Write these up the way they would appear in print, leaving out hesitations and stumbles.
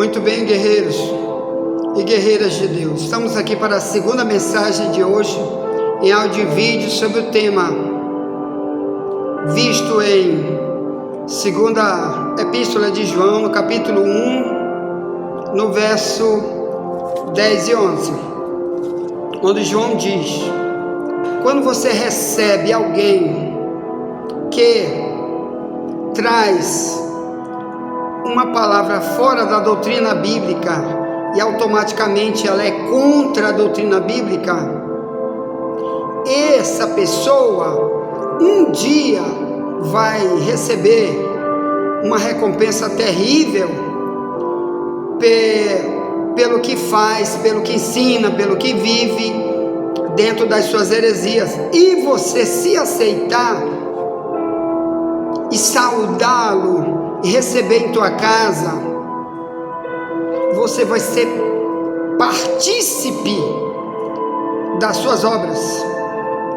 Muito bem, guerreiros e guerreiras de Deus. Estamos aqui para a segunda mensagem de hoje, em áudio e vídeo, sobre o tema visto em segunda epístola de João, no capítulo 1, no verso 10 e 11, onde João diz: quando você recebe alguém que traz uma palavra fora da doutrina bíblica e automaticamente ela é contra a doutrina bíblica, essa pessoa um dia vai receber uma recompensa terrível pelo que faz, pelo que ensina, pelo que vive dentro das suas heresias. E você, se aceitar e saudá-lo e receber em tua casa, você vai ser partícipe das suas obras.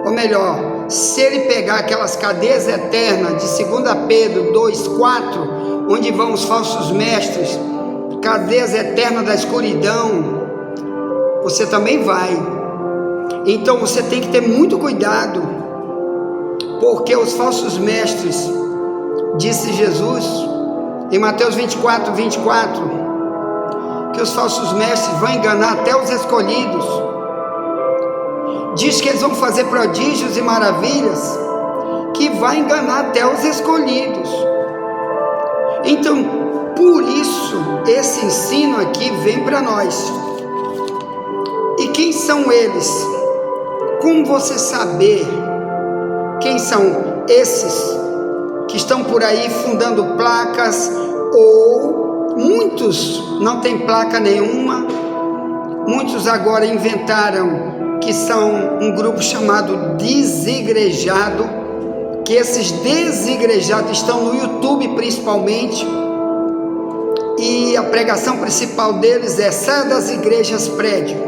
Ou melhor, se ele pegar aquelas cadeias eternas de 2 Pedro 2,4, onde vão os falsos mestres, cadeias eternas da escuridão, você também vai. Então você tem que ter muito cuidado, porque os falsos mestres, disse Jesus em Mateus 24, que os falsos mestres vão enganar até os escolhidos. Diz que eles vão fazer prodígios e maravilhas, que vai enganar até os escolhidos. Então, por isso, esse ensino aqui vem para nós. E quem são eles? Como você saber quem são esses que estão por aí fundando placas, ou muitos não têm placa nenhuma, muitos agora inventaram que são um grupo chamado desigrejado, que esses desigrejados estão no YouTube principalmente, e a pregação principal deles é: saia das igrejas prédio,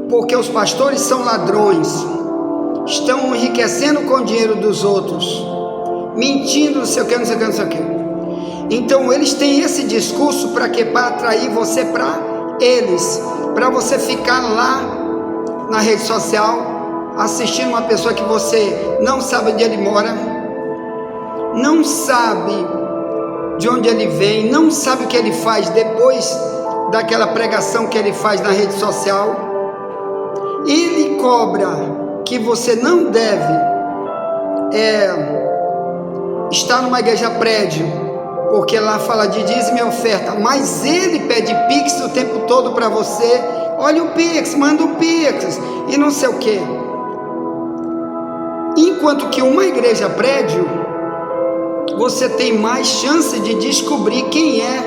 porque os pastores são ladrões, estão enriquecendo com o dinheiro dos outros, mentindo, não sei o que, não sei o que, não sei o que. Então eles têm esse discurso para quê? Para atrair você para eles, para você ficar lá na rede social assistindo uma pessoa que você não sabe onde ele mora, não sabe de onde ele vem, não sabe o que ele faz depois daquela pregação que ele faz na rede social. Ele cobra que você não deve estar numa igreja prédio, porque lá fala de dízimo e oferta, mas ele pede Pix o tempo todo para você. Olha o Pix, manda o Pix e não sei o que. Enquanto que uma igreja prédio, você tem mais chance de descobrir quem é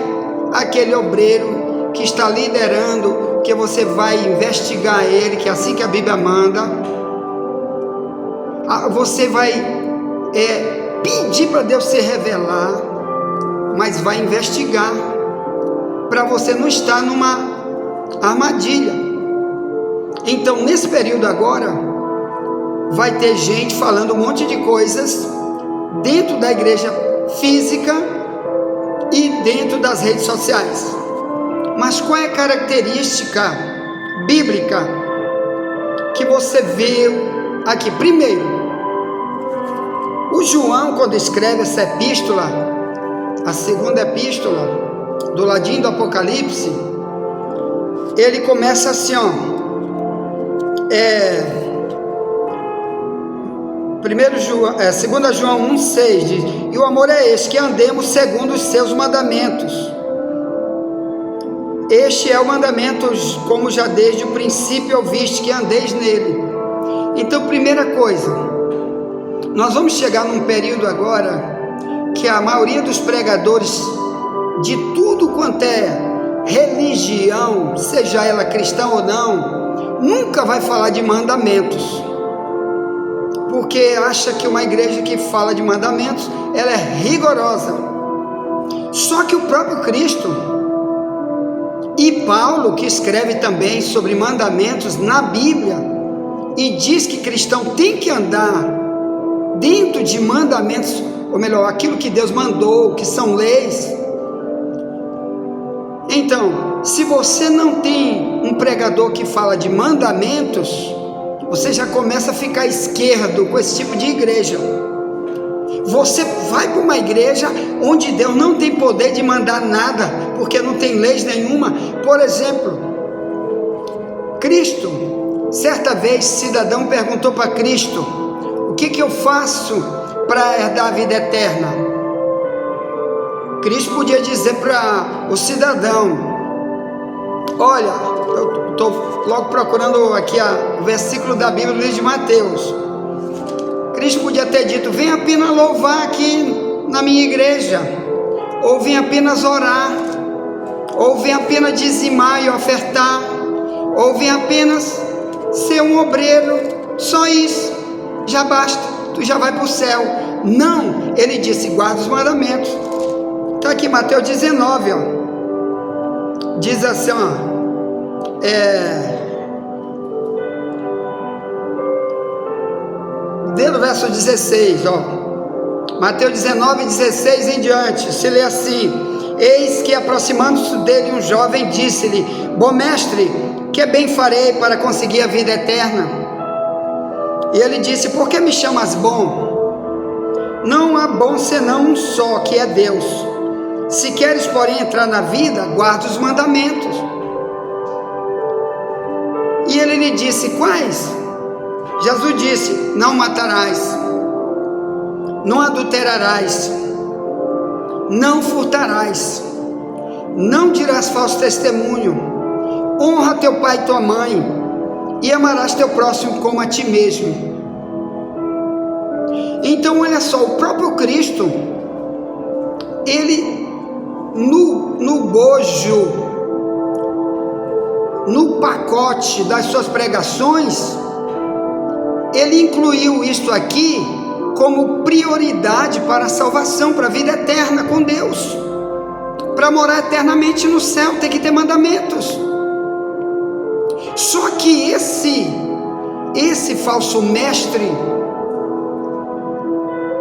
aquele obreiro que está liderando, que você vai investigar ele, que é assim que a Bíblia manda. Você vai pedir para Deus se revelar, mas vai investigar, para você não estar numa armadilha. Então, nesse período agora, vai ter gente falando um monte de coisas dentro da igreja física e dentro das redes sociais. Mas qual é a característica bíblica que você vê aqui? Primeiro, o João, quando escreve essa epístola, a segunda epístola, do ladinho do Apocalipse, ele começa assim, ó, 2 João 1,6 diz: e o amor é este, que andemos segundo os seus mandamentos. Este é o mandamento, como já desde o princípio ouviste, que andeis nele. Então, primeira coisa, nós vamos chegar num período agora que a maioria dos pregadores de tudo quanto é religião, seja ela cristã ou não, nunca vai falar de mandamentos, porque acha que uma igreja que fala de mandamentos, ela é rigorosa. Só que o próprio Cristo e Paulo, que escreve também sobre mandamentos na Bíblia, e diz que cristão tem que andar dentro de mandamentos, ou melhor, aquilo que Deus mandou, que são leis, Então, se você não tem um pregador que fala de mandamentos, você já começa a ficar esquerdo com esse tipo de igreja. Você vai para uma igreja onde Deus não tem poder de mandar nada, porque não tem leis nenhuma. Por exemplo, Cristo, certa vez, cidadão perguntou para Cristo: o que eu faço para herdar a vida eterna? Cristo podia dizer para o cidadão: olha, eu estou logo procurando aqui o versículo da Bíblia do livro de Mateus. Cristo podia ter dito: vem apenas louvar aqui na minha igreja, ou vem apenas orar, ou vem apenas dizimar e ofertar, ou vem apenas ser um obreiro, só isso, já basta, tu já vai para o céu. Não, ele disse: guarda os mandamentos. Está aqui Mateus 19, ó. Diz assim, ó, desde o verso 16, ó, Mateus 19, 16 em diante, se lê assim: eis que aproximando-se dele um jovem disse-lhe: bom mestre, que bem farei para conseguir a vida eterna? E ele disse: por que me chamas bom? Não há bom senão um só, que é Deus. Se queres, porém, entrar na vida, guarda os mandamentos. E ele lhe disse: quais? Jesus disse: não matarás, não adulterarás, não furtarás, não dirás falso testemunho, honra teu pai e tua mãe, e amarás teu próximo como a ti mesmo. Então olha só, o próprio Cristo, ele no bojo, no pacote das suas pregações, ele incluiu isto aqui como prioridade para a salvação, para a vida eterna com Deus. Para morar eternamente no céu tem que ter mandamentos. Só que esse falso mestre,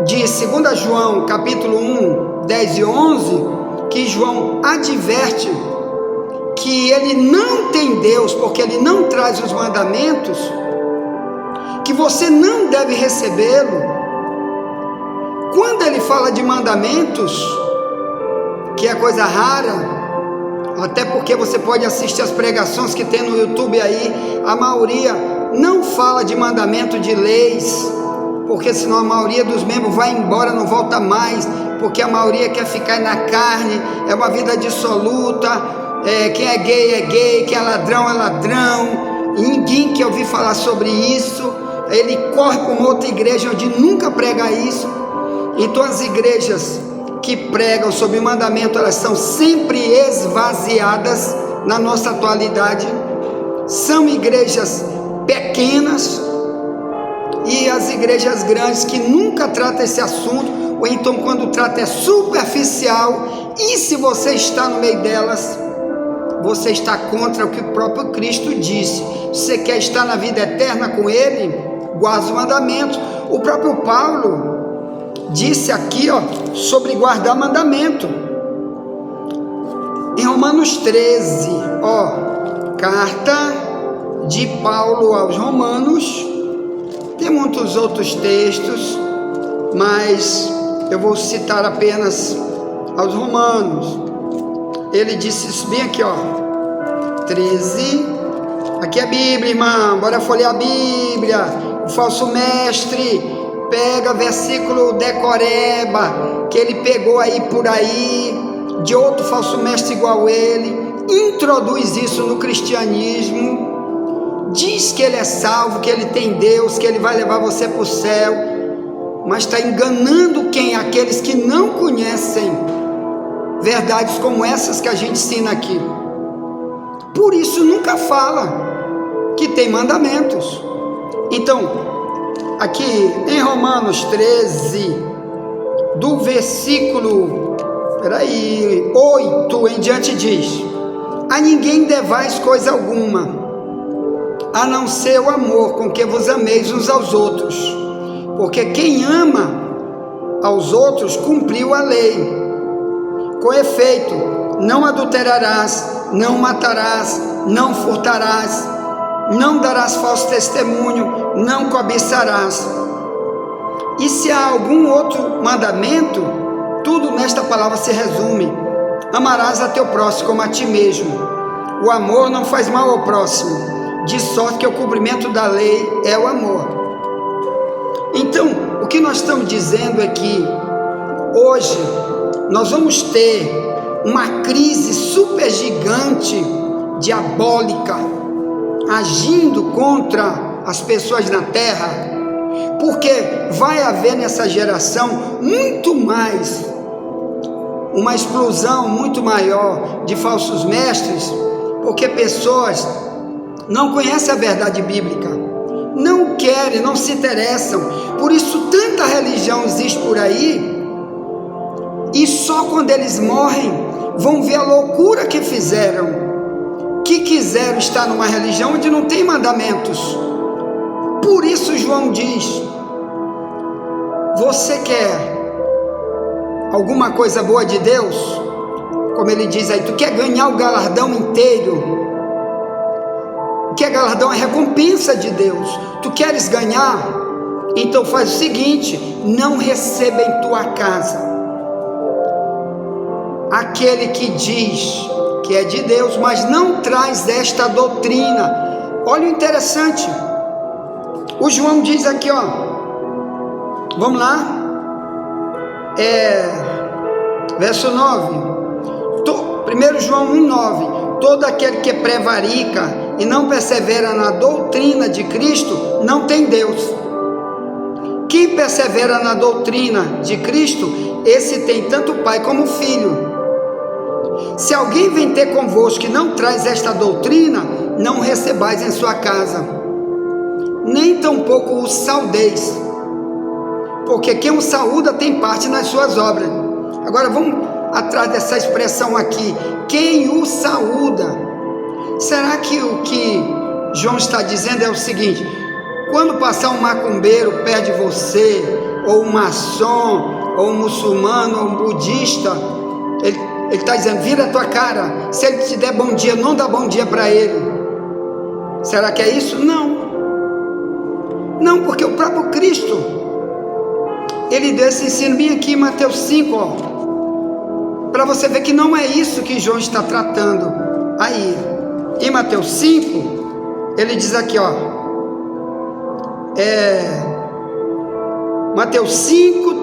de 2 João capítulo 1, 10 e 11, que João adverte que ele não tem Deus, porque ele não traz os mandamentos, que você não deve recebê-lo. Quando ele fala de mandamentos, que é coisa rara, até porque você pode assistir as pregações que tem no YouTube aí, a maioria não fala de mandamento de leis, porque senão a maioria dos membros vai embora, não volta mais, porque a maioria quer ficar na carne, é uma vida dissoluta, quem é gay, quem é ladrão, e ninguém quer ouvir falar sobre isso. Ele corre para uma outra igreja onde nunca prega isso. Então as igrejas que pregam sobre mandamento, elas são sempre esvaziadas na nossa atualidade. São igrejas pequenas, e as igrejas grandes que nunca tratam esse assunto, ou então quando trata é superficial. E se você está no meio delas, você está contra o que o próprio Cristo disse. Você quer estar na vida eterna com Ele? Guarda os mandamentos. O próprio Paulo disse aqui, ó, sobre guardar mandamento. Em Romanos 13, ó, carta de Paulo aos Romanos. Tem muitos outros textos, mas eu vou citar apenas aos Romanos. Ele disse isso bem aqui, ó, 13, aqui é a Bíblia, irmão, bora folhear a Bíblia. O falso mestre pega versículo decoreba, que ele pegou aí por aí, de outro falso mestre igual ele, introduz isso no cristianismo, diz que ele é salvo, que ele tem Deus, que ele vai levar você para o céu, mas está enganando quem? Aqueles que não conhecem verdades como essas que a gente ensina aqui. Por isso nunca fala que tem mandamentos. Então, aqui em Romanos 13, do versículo 8 em diante, diz: a ninguém devais coisa alguma, a não ser o amor com que vos ameis uns aos outros, porque quem ama aos outros cumpriu a lei. Com efeito, não adulterarás, não matarás, não furtarás, não darás falso testemunho, não cobiçarás. E se há algum outro mandamento, tudo nesta palavra se resume: amarás a teu próximo como a ti mesmo. O amor não faz mal ao próximo, de sorte que o cumprimento da lei é o amor. Então, o que nós estamos dizendo é que hoje nós vamos ter uma crise super gigante, diabólica, agindo contra as pessoas na terra, porque vai haver nessa geração muito mais, uma explosão muito maior de falsos mestres, porque pessoas não conhecem a verdade bíblica, não querem, não se interessam. Por isso tanta religião existe por aí, e só quando eles morrem vão ver a loucura que fizeram, que quiseram estar numa religião onde não tem mandamentos. Por isso João diz: você quer alguma coisa boa de Deus? Como ele diz aí, tu quer ganhar o galardão inteiro? O que é galardão? É recompensa de Deus. Tu queres ganhar? Então faz o seguinte: não receba em tua casa aquele que diz que é de Deus, mas não traz esta doutrina. Olha o interessante, o João diz aqui, ó, vamos lá, verso 9, 1 João 1,9: todo aquele que prevarica e não persevera na doutrina de Cristo não tem Deus. Quem persevera na doutrina de Cristo, esse tem tanto Pai como Filho. Se alguém vem ter convosco que não traz esta doutrina, não recebais em sua casa, nem tampouco o saudeis, porque quem o saúda tem parte nas suas obras. Agora vamos atrás dessa expressão aqui: quem o saúda. Será que o que João está dizendo é o seguinte: quando passar um macumbeiro perto de você, ou um maçom, ou um muçulmano, ou um budista, ele está dizendo, vira a tua cara, se ele te der bom dia, não dá bom dia para ele? Será que é isso? Não, porque o próprio Cristo, ele deu esse ensino bem aqui em Mateus 5, ó, para você ver que não é isso que João está tratando aí. Em Mateus 5, ele diz aqui, ó, Mateus 5,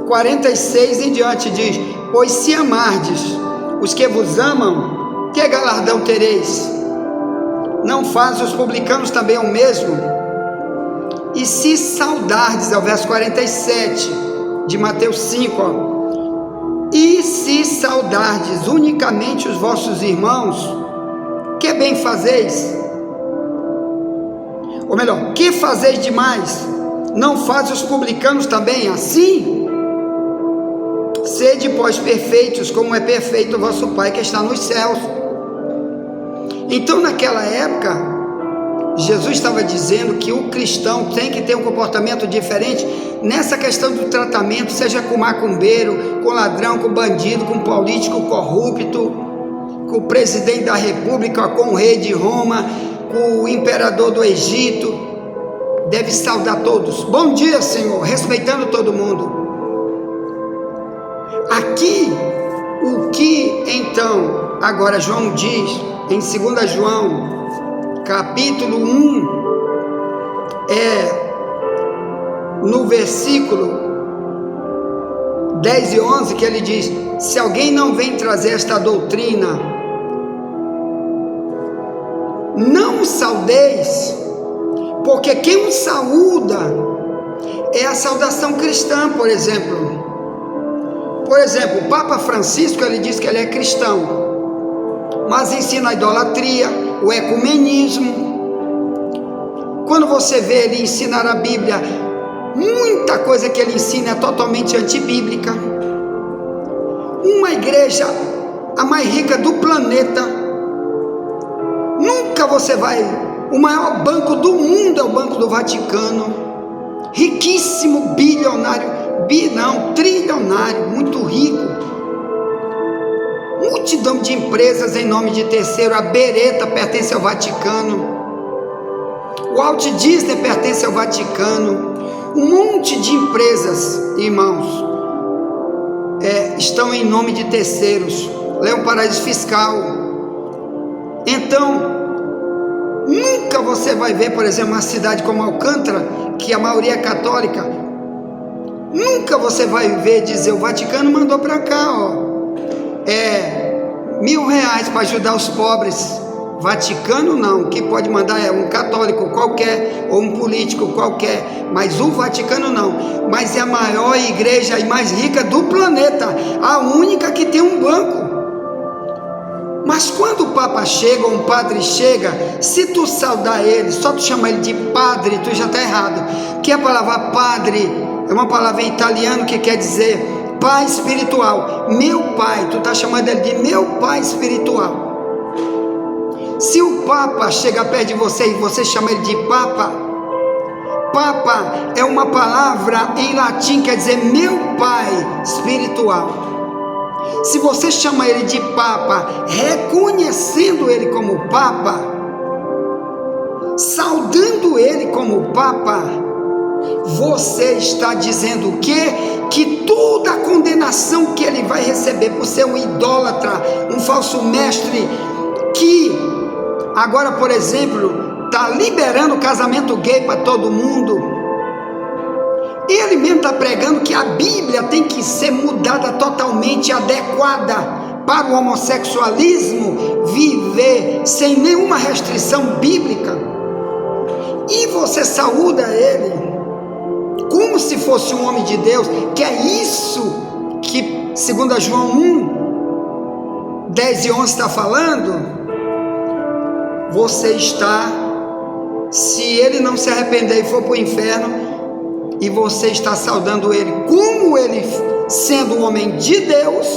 46 em diante, diz: pois se amardes os que vos amam, que galardão tereis? Não faz os publicanos também o mesmo? E se saudardes, é o verso 47 de Mateus 5, ó, e se saudardes unicamente os vossos irmãos, que bem fazeis? Ou melhor, que fazeis demais? Não faz os publicanos também assim? Sede, pois, perfeitos, como é perfeito o vosso Pai que está nos céus. Então, naquela época, Jesus estava dizendo que o cristão tem que ter um comportamento diferente nessa questão do tratamento, seja com macumbeiro, com ladrão, com bandido, com político corrupto, com o presidente da república, com o rei de Roma, com o imperador do Egito. Deve saudar todos, bom dia, Senhor, respeitando todo mundo. Aqui, o que então agora João diz em 2 João capítulo 1, no versículo 10 e 11, que ele diz: se alguém não vem trazer esta doutrina, não o saudeis, porque quem o saúda é a saudação cristã. Por exemplo, o Papa Francisco, ele diz que ele é cristão, mas ensina a idolatria, o ecumenismo. Quando você vê ele ensinar a Bíblia, muita coisa que ele ensina é totalmente antibíblica. Uma igreja, a mais rica do planeta, nunca você vai. O maior banco do mundo é o Banco do Vaticano, riquíssimo, bilionário, trilionário, muito rico, multidão de empresas em nome de terceiro. A Beretta pertence ao Vaticano, o Walt Disney pertence ao Vaticano. Um monte de empresas, irmãos, estão em nome de terceiros. Lá é um paraíso fiscal. Então, nunca você vai ver, por exemplo, uma cidade como Alcântara, que a maioria é católica, nunca você vai ver dizer: o Vaticano mandou para cá, R$1.000 para ajudar os pobres. Vaticano não, quem pode mandar é um católico qualquer, ou um político qualquer, mas o Vaticano não. Mas é a maior igreja e mais rica do planeta, a única que tem um banco. Mas quando o Papa chega, ou um padre chega, se tu saudar ele, só tu chamar ele de padre, tu já está errado, porque a palavra padre é uma palavra em italiano que quer dizer pai espiritual. Meu pai, tu está chamando ele de meu pai espiritual. Se o Papa chega perto de você e você chama ele de Papa, Papa é uma palavra em latim, quer dizer meu pai espiritual. Se você chama ele de Papa, reconhecendo ele como Papa, saudando ele como Papa, você está dizendo o quê? Que toda a condenação que ele vai receber por ser um idólatra, um falso mestre, que agora, por exemplo, está liberando casamento gay para todo mundo. Ele mesmo está pregando que a Bíblia tem que ser mudada totalmente, adequada para o homossexualismo, viver sem nenhuma restrição bíblica. E você saúda ele como se fosse um homem de Deus, que é isso que 2 João 1, 10 e 11 está falando. Você está, se ele não se arrepender e for para o inferno, e você está saudando ele como ele, sendo um homem de Deus,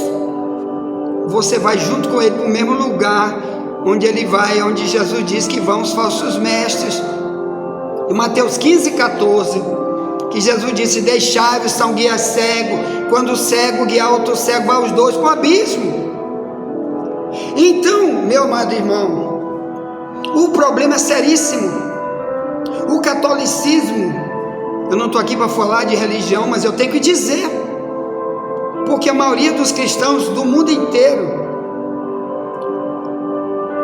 você vai junto com ele para o mesmo lugar onde ele vai, onde Jesus diz que vão os falsos mestres. Em Mateus 15, 14, que Jesus disse: deixai-vos são guias cego, quando o cego guiar outro cego, vai os dois para o abismo. Então, meu amado irmão, o problema é seríssimo. O catolicismo, eu não estou aqui para falar de religião, mas eu tenho que dizer, porque a maioria dos cristãos do mundo inteiro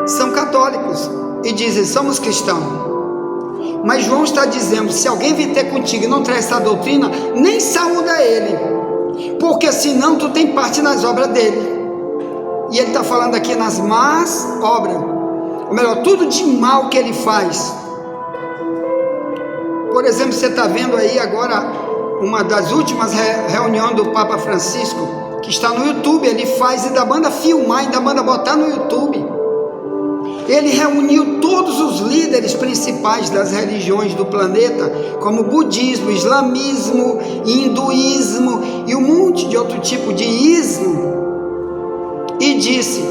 são católicos e dizem: somos cristãos. Mas João está dizendo: se alguém vier ter contigo e não traz essa doutrina, nem saúda ele, porque senão tu tem parte nas obras dele. E ele está falando aqui nas más obras, ou melhor, tudo de mal que ele faz. Por exemplo, você está vendo aí agora uma das últimas reuniões do Papa Francisco, que está no YouTube. Ele faz e ainda manda filmar, ainda manda botar no YouTube. Ele reuniu todos os líderes principais das religiões do planeta, como budismo, islamismo, hinduísmo e um monte de outro tipo de ismo, e disse: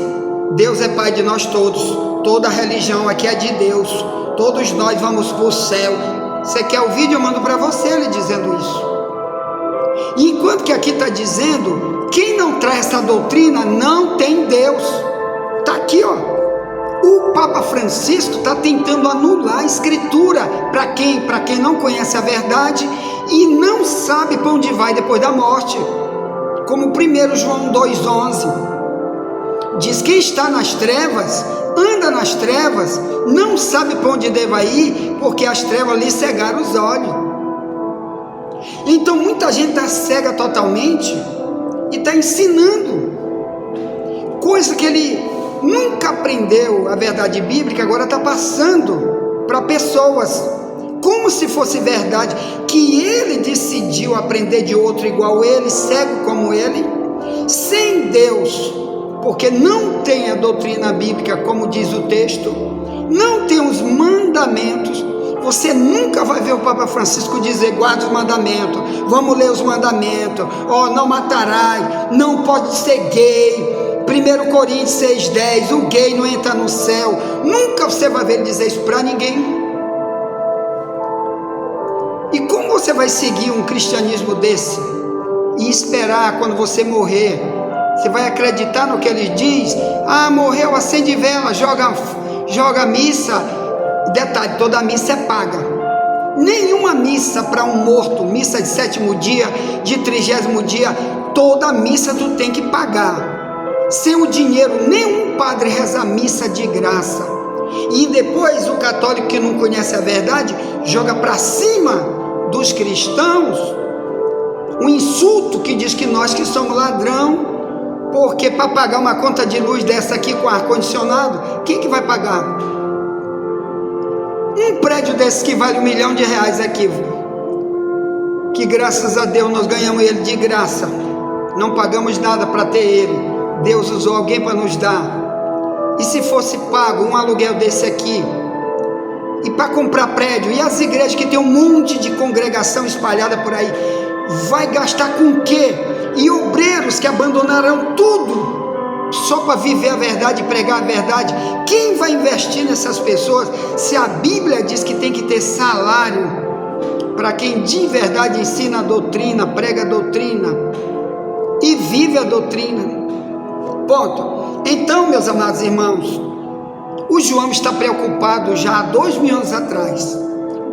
Deus é Pai de nós todos, toda religião aqui é de Deus, todos nós vamos para o céu. Você quer o vídeo? Eu mando para você ele dizendo isso. E enquanto que aqui está dizendo: quem não traz essa doutrina não tem Deus. Está aqui, ó. O Papa Francisco está tentando anular a escritura. Para quem? Para quem não conhece a verdade e não sabe para onde vai depois da morte. Como 1 João 2,11 diz: quem está nas trevas, anda nas trevas, não sabe para onde deva ir, porque as trevas lhe cegaram os olhos. Então muita gente está cega totalmente e está ensinando coisa que ele nunca aprendeu a verdade bíblica, agora está passando para pessoas, como se fosse verdade, que ele decidiu aprender de outro igual ele, cego como ele, sem Deus, porque não tem a doutrina bíblica, como diz o texto, não tem os mandamentos. Você nunca vai ver o Papa Francisco dizer: guarda os mandamentos, vamos ler os mandamentos, não matarás, não pode ser gay, 1 Coríntios 6,10, o gay não entra no céu. Nunca você vai ver ele dizer isso para ninguém. E como você vai seguir um cristianismo desse e esperar quando você morrer Você vai acreditar no que ele diz? Ah, morreu, acende vela, joga missa. Detalhe, toda missa é paga. Nenhuma missa para um morto, missa de 7º dia, de 30º dia, toda missa tu tem que pagar. Sem o dinheiro, nenhum padre reza a missa de graça. E depois o católico que não conhece a verdade, joga para cima dos cristãos um insulto que diz que nós que somos ladrão, porque para pagar uma conta de luz dessa aqui com ar-condicionado, quem que vai pagar? Um prédio desse que vale R$1 milhão aqui, que graças a Deus nós ganhamos ele de graça, não pagamos nada para ter ele, Deus usou alguém para nos dar. E se fosse pago um aluguel desse aqui, e para comprar prédio, e as igrejas que tem um monte de congregação espalhada por aí, vai gastar com o quê? E obreiros que abandonaram tudo só para viver a verdade e pregar a verdade, quem vai investir nessas pessoas? Se a Bíblia diz que tem que ter salário para quem de verdade ensina a doutrina, prega a doutrina e vive a doutrina. Ponto. Então, meus amados irmãos, o João está preocupado já há 2000 anos atrás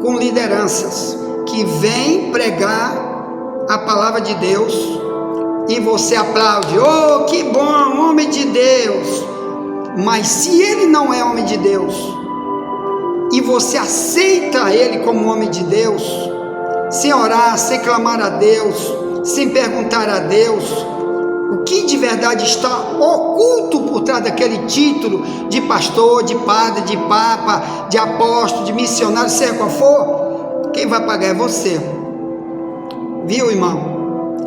com lideranças que vêm pregar a palavra de Deus e você aplaude, oh, que bom, homem de Deus. Mas se ele não é homem de Deus e você aceita ele como homem de Deus, sem orar, sem clamar a Deus, sem perguntar a Deus o que de verdade está oculto por trás daquele título de pastor, de padre, de papa, de apóstolo, de missionário, seja qual for, quem vai pagar é você. Viu, irmão?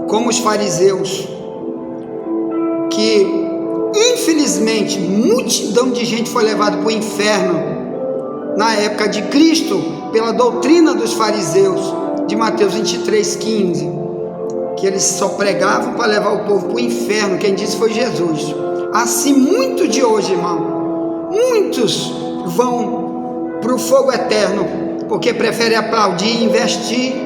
Como os fariseus, que infelizmente multidão de gente foi levada para o inferno na época de Cristo pela doutrina dos fariseus, de Mateus 23:15, que eles só pregavam para levar o povo para o inferno. Quem disse foi Jesus. Assim, muito de hoje, irmão, muitos vão para o fogo eterno porque preferem aplaudir e investir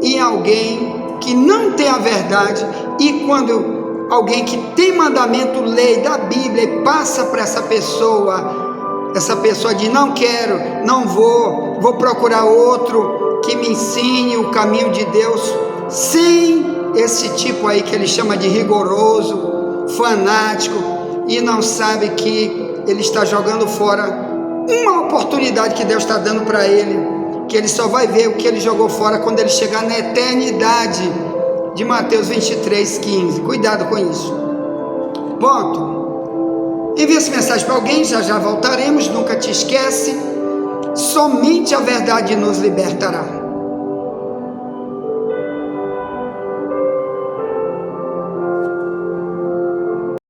em alguém que não tem a verdade. E quando alguém que tem mandamento, lei da Bíblia, e passa para essa pessoa diz, não quero, não vou procurar outro que me ensine o caminho de Deus, sem esse tipo aí que ele chama de rigoroso, fanático, e não sabe que ele está jogando fora uma oportunidade que Deus está dando para ele, que ele só vai ver o que ele jogou fora quando ele chegar na eternidade, de Mateus 23:15. Cuidado com isso. Ponto. Envie essa mensagem para alguém, já voltaremos. Nunca te esquece, somente a verdade nos libertará.